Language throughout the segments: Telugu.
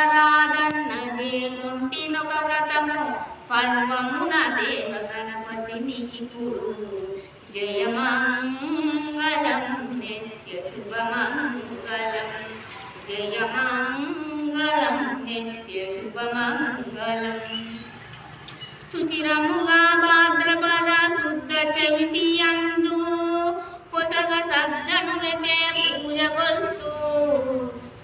చూడరాదన్నదే గుంటినొక వ్రతము పర్వమున దేవ గణపతి నీకిప్పుడు జయమంగళం నిత్య శుభమంగళం జయమంగళం నిత్య శుభమంగళం సుచిరముగా భాద్రపద శుద్ధ చవితి యందు పొసగ సజ్జనులచే పూజగొల్తూ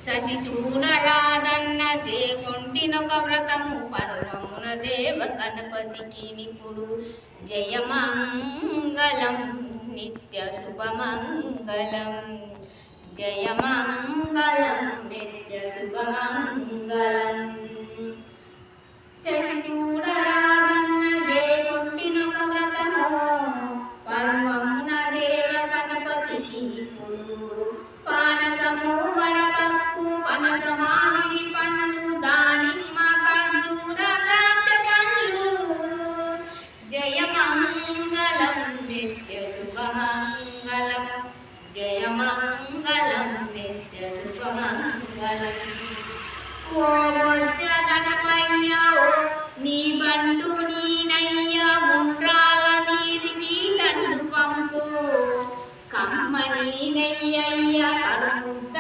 శశి చూడరాదన్నదే కొంటినొక వ్రతము పర్వమున దేవ గణపతికి నిపుడు జయమంగళం నిత్య శుభమంగళం జయమంగళం నిత్య శుభమంగళం శశి చూడరాదన్నదే కొంటినొక వ్రతము పర్వమున దేవ గణపతికి నిపుడు పానకము వడపప్పు పనస మామిడి పండ్లు దానిమ్మ ఖర్జూర ద్రాక్ష పండ్లు జయమంగళం నిత్య శుభమంగళం జయమంగళం నిత్య శుభమంగళం ఓ బొజ్జ గణపయ్య ఓ నీ బంటు నీనయ్య ఉండ్రాల మీదికి దండు పంపు కమ్మని నెయ్యయ్య కడుముద్ద